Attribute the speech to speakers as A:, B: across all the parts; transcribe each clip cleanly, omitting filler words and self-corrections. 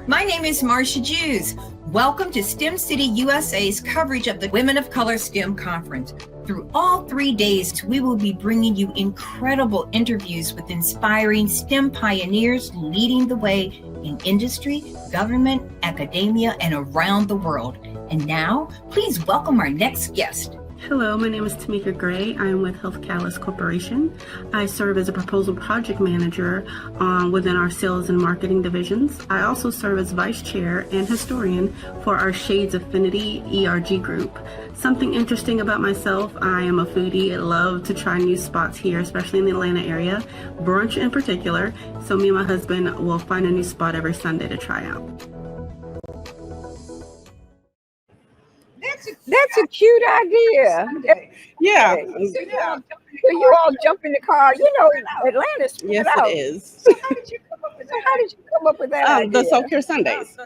A: My name is Marcia Jews. Welcome to STEM City USA's coverage of the Women of Color STEM Conference. Through all 3 days, we will be bringing you incredible interviews with inspiring STEM pioneers leading the way in industry, government, academia, and around the world. And now, please welcome our next guest.
B: Hello, my name is Tamika Gray. I am with Health Catalyst Corporation. I serve as a proposal project manager within our sales and marketing divisions. I also serve as vice chair and historian for our Shades Affinity ERG group. Something interesting about myself, I am a foodie. I love to try new spots here, especially in the Atlanta area, brunch in particular. So me and my husband will find a new spot every Sunday to try out.
C: That's a cute idea.
D: Yeah.
C: So you all jump in the car. You know, Atlanta's spread
D: Yes,
C: out.
D: it is.
C: So how did you come up with that idea?
D: The self-care Sundays.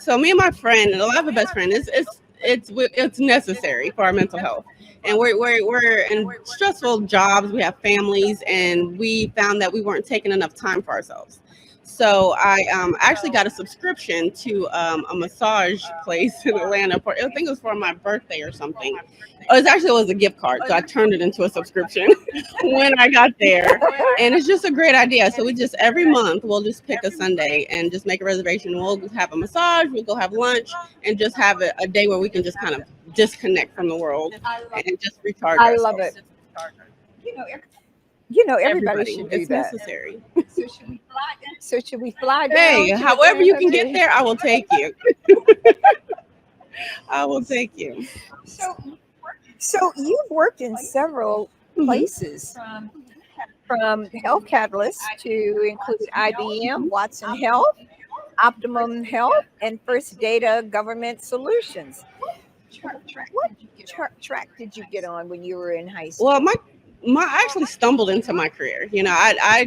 D: So me and my friend, and I have a best friend, it's necessary for our mental health. And we're in stressful jobs. We have families, and we found that we weren't taking enough time for ourselves. So I actually got a subscription to a massage place in Atlanta I think it was for my birthday or something. It was a gift card, so I turned it into a subscription when I got there. And it's just a great idea. So we just every month we'll just pick a Sunday and just make a reservation. We'll have a massage, we'll go have lunch, and just have a day where we can just kind of disconnect from the world and just recharge ourselves.
C: I love it. You know, everybody should do
D: it's
C: that.
D: necessary.
C: So should we fly down?
D: Hey,
C: to
D: however you can
C: Atlanta?
D: get there, I will take you. I will take you.
C: So you've worked in several places, from Health Catalyst to include IBM, Watson Health, Optimum Health, and First Data Government Solutions. What track did you get on when you were in high school?
D: Well, I actually stumbled into my career. You know, I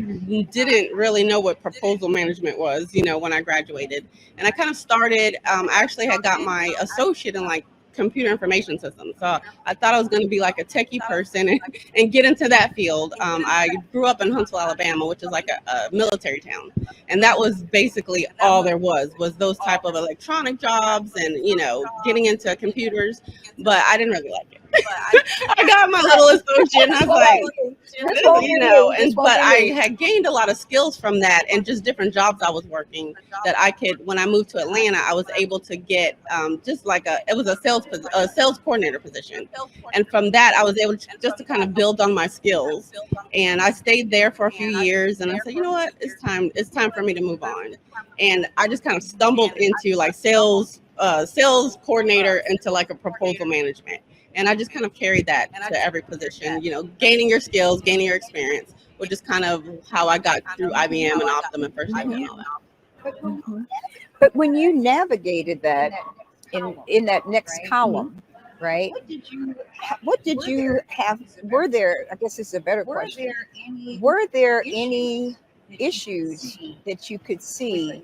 D: didn't really know what proposal management was, you know, when I graduated. And I kind of started, I actually had got my associate in like computer information systems. So I thought I was going to be like a techie person and get into that field. I grew up in Huntsville, Alabama, which is like a military town. And that was basically all there was those type of electronic jobs and, you know, getting into computers. But I didn't really like it. I got my little associate and I was like, you know, but I had gained a lot of skills from that and just different jobs I was working that I could, when I moved to Atlanta, I was able to get just like it was a sales coordinator position. And from that, I was able to kind of build on my skills. And I stayed there for a few years and I said, you know what, it's time for me to move on. And I just kind of stumbled into like sales coordinator into like a proposal management. And I just kind of carried that to every position, you know, gaining your skills, gaining your experience, which is kind of how I got through IBM and Optum and First Data and all that.
C: But when you navigated that in that next column, right? What did you have? Were there, I guess this is a better question. Were there any issues that you could see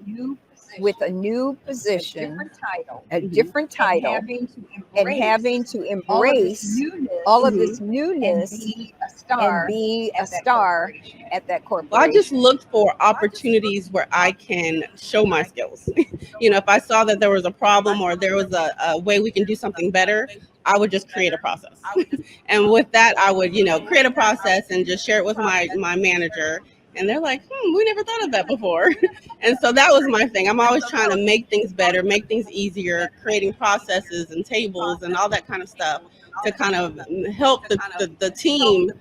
C: with a new position, a different title, and having to embrace all of this newness and be a star at that corporation?
D: Well, I just looked for opportunities where I can show my skills. You know, if I saw that there was a problem or there was a way we can do something better, I would just create a process. And with that, I would, you know, create a process and just share it with my manager. And they're like, we never thought of that before. And so that was my thing. I'm always trying to make things better, make things easier, creating processes and tables and all that kind of stuff to kind of help the team,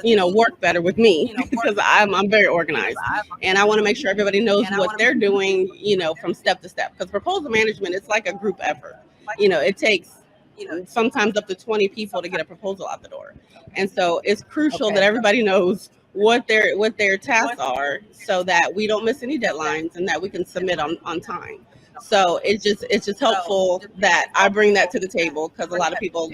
D: you know, work better with me because I'm very organized. And I want to make sure everybody knows what they're doing, you know, from step to step. Because proposal management, it's like a group effort. You know, it takes sometimes up to 20 people to get a proposal out the door. And so it's crucial that everybody knows what their tasks are so that we don't miss any deadlines and that we can submit on time. So it's just helpful that I bring that to the table because a lot of people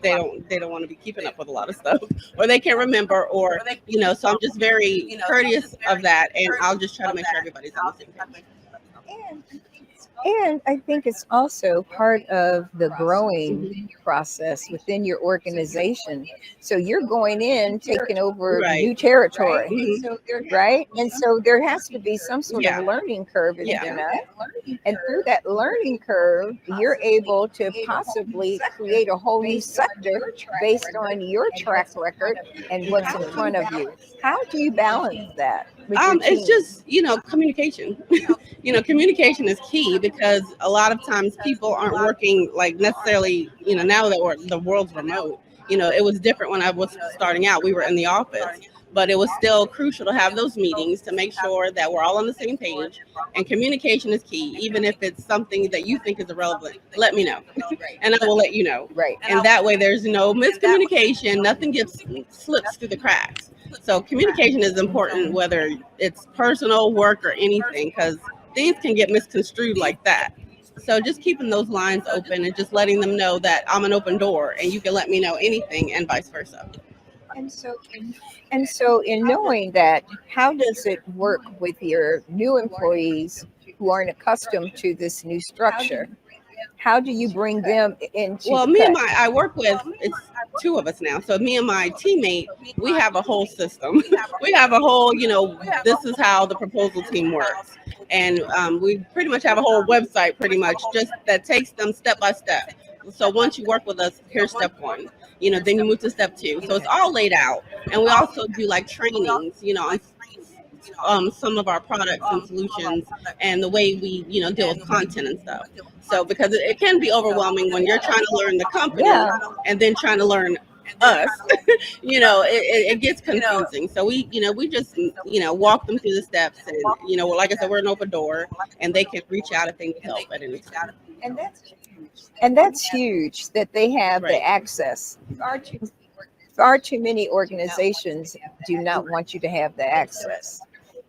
D: they don't want to be keeping up with a lot of stuff or they can't remember or you know, so I'm just very courteous of that and I'll just try to make sure everybody's on the same page.
C: And I think it's also part of the growing process within your organization. So you're going in, taking over
D: Right.
C: new territory,
D: Mhm.
C: right? And so there has to be some sort
D: Yeah.
C: of learning curve, is
D: Yeah.
C: there not? And through that learning curve, you're able to possibly create a whole new sector based on your track record and what's in front of you. How do you balance that with your
D: It's
C: team?
D: just, communication. Communication is key because a lot of times people aren't working like necessarily, now that the world's remote. It was different when I was starting out. We were in the office, but it was still crucial to have those meetings to make sure that we're all on the same page. And communication is key. Even if it's something that you think is irrelevant, let me know, and I will let you know.
C: Right.
D: And that way, there's no miscommunication. Nothing gets slips through the cracks. So communication is important, whether it's personal, work, or anything, because things can get misconstrued like that. So just keeping those lines open and just letting them know that I'm an open door and you can let me know anything and vice versa.
C: And so, in knowing that, how does it work with your new employees who aren't accustomed to this new structure? How do you bring them into
D: Well,
C: the cut?
D: I work with, it's two of us now. So me and my teammate, we have a whole system. We have a whole, this is how the proposal team works. And we pretty much have a whole website pretty much just that takes them step by step. So once you work with us, here's step one. Then you move to step two. So it's all laid out. And we also do like trainings, on some of our products and solutions and the way we deal with content and stuff. So because it can be overwhelming when you're trying to learn the company
C: Yeah.
D: and then trying to learn us. It gets confusing. So we just walk them through the steps, and like I said, we're an open door and they can reach out if they need help at any time.
C: And that's huge that they have the
D: Right.
C: access. Far too many organizations do not want you to have the access.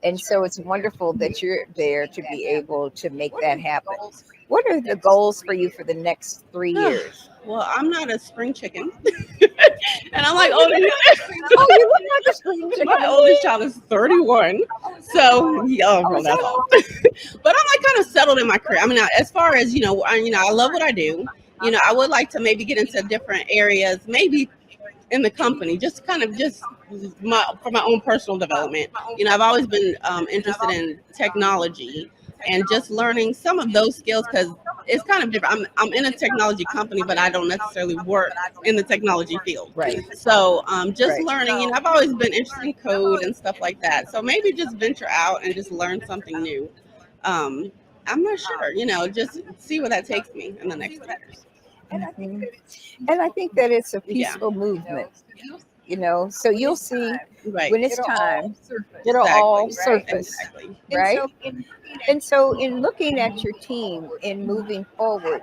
C: And so it's wonderful that you're there to be able to make that happen. What are the goals for you for the next 3 years?
D: Well, I'm not a spring chicken. And I'm like, oh,
C: Oh, you look like a spring chicken.
D: my oldest child is 31. So, yeah, well, that's all. But I'm like kind of settled in my career. I mean, as far as, I love what I do. I would like to maybe get into different areas, maybe in the company, just kind of just for my own personal development. I've always been interested in technology and just learning some of those skills because it's kind of different. I'm in a technology company, but I don't necessarily work in the technology field.
C: Right.
D: So just
C: Right.
D: learning, I've always been interested in code and stuff like that. So maybe just venture out and just learn something new. I'm not sure, just see where that takes me in the next 3 years.
C: Mhm. And I think that it's a
D: Yeah.
C: peaceful movement, so you'll see
D: Right.
C: when it's time, it'll all surface,
D: Exactly.
C: right? And so, in looking at your team and moving forward,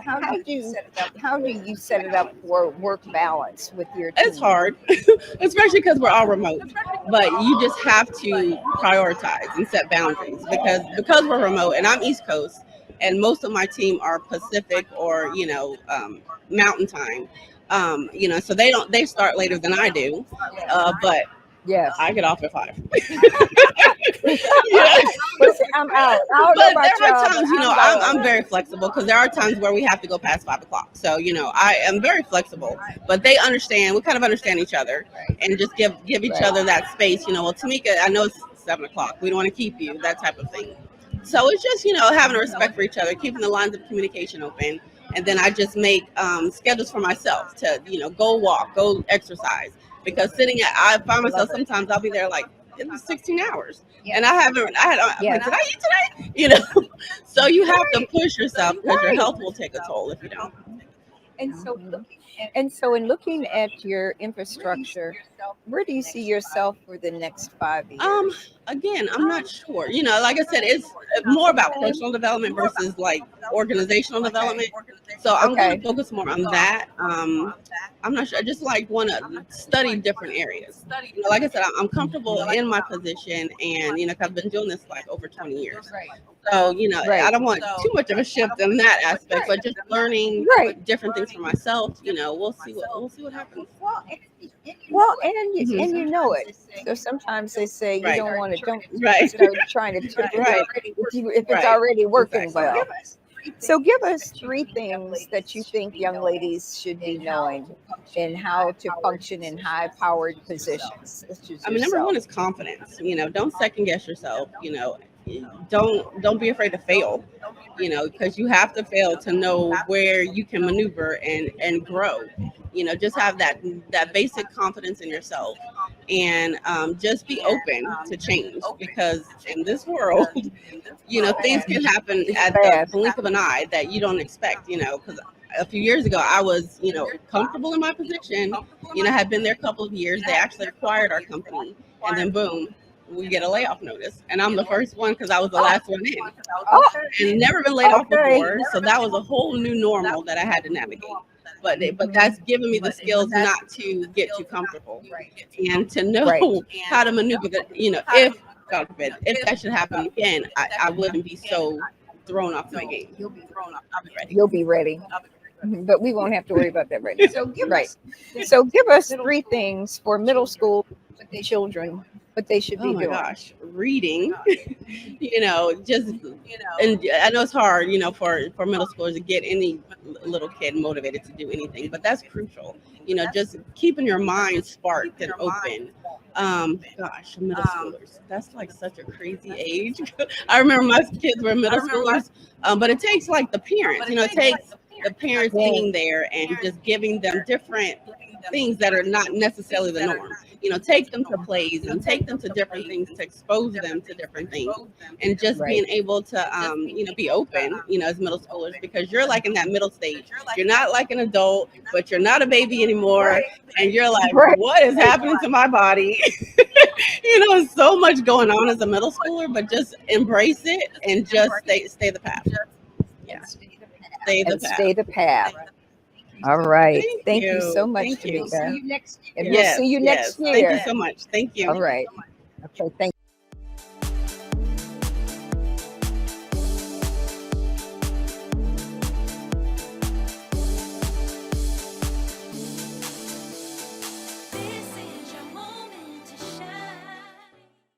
C: how do you set it up for work balance with your team?
D: It's hard, especially because we're all remote. But you just have to prioritize and set boundaries because we're remote and I'm East Coast, and most of my team are Pacific or Mountain Time. So they start later than I do, but
C: Yes.
D: I get off at 5.
C: Listen, I'm out. I don't know
D: But
C: about
D: there are
C: y'all,
D: times,
C: but I'm
D: I'm very flexible because there are times where we have to go past 5 o'clock. So, I am very flexible, but they understand, we kind of understand each other and just give each
C: Right.
D: other that space. Well, Tamika, I know it's 7 o'clock. We don't want to keep you, that type of thing. So it's just, having a respect for each other, keeping the lines of communication open. And then I just make schedules for myself to, go walk, go exercise. Because I find myself sometimes I'll be there like, it was 16 hours. And I'm like, did I eat today? So you have to push yourself because your health will take a toll if you don't.
C: And so, in looking at your infrastructure, where do you see yourself for the next 5 years?
D: Again, I'm not sure. Like I said, it's more about personal development versus like organizational development. So I'm going to focus more on that. I'm not sure. I just want to study different areas. Like I said, I'm comfortable in my position, and 'cause I've been doing this like over 20 years. So I don't want too much of a shift in that aspect, but just learning different things for myself. We'll see what happens.
C: Well, and
D: Mhm.
C: you know it. So sometimes they say you
D: Right.
C: don't want to don't
D: Right.
C: start trying to
D: Right.
C: if it's
D: Right.
C: already working
D: Exactly.
C: well. So give us three things that you think young ladies should be knowing in how to function in high powered positions, such as
D: I mean, number one
C: yourself.
D: is confidence. Don't second guess yourself. Don't be afraid to fail. Because you have to fail to know where you can maneuver and grow. Just have that basic confidence in yourself, and just be open to change. Because in this world, things can happen
C: It's
D: at the
C: fast.
D: blink of an eye that you don't expect. Because a few years ago I was, comfortable in my position. Had been there a couple of years. They actually acquired our company, and then boom, we get a layoff notice, and I'm the first one because I was the last one in,
C: Oh,
D: and never been laid off
C: okay.
D: before. So that was a whole new normal that I had to navigate. But that's given me the skills not to get too comfortable, and to know
C: Right.
D: how to maneuver that. If God forbid, if that should happen again, I wouldn't be so thrown off my game. I'll be ready.
C: You'll be ready. But we won't have to worry about that right now. So give us three things for middle school children, what they should be
D: Oh my
C: doing.
D: gosh, reading. Just and I know it's hard, for middle schoolers to get any little kid motivated to do anything, but that's crucial. Just keeping your mind sparked and open. Gosh, middle schoolers. That's like such a crazy age. I remember my kids were middle schoolers, but it takes like the parents. It takes the parents being there and just giving them different things that are not necessarily the norm. Take them to plays and take them to different things to expose them to different things, and just
C: Right.
D: being able to, be open, as middle schoolers, because you're like in that middle stage. You're not like an adult, but you're not a baby anymore, and you're like,
C: Right.
D: what is happening to my body? So much going on as a middle schooler, but just embrace it and just stay the path. Yeah, stay the
C: And
D: path.
C: stay the path. All right. Thank you so much,
D: Thank you.
C: Tamika. And we'll
D: Yes,
C: see you next
D: yes.
C: year.
D: Thank you so much. Thank you.
C: All right. Okay. Thank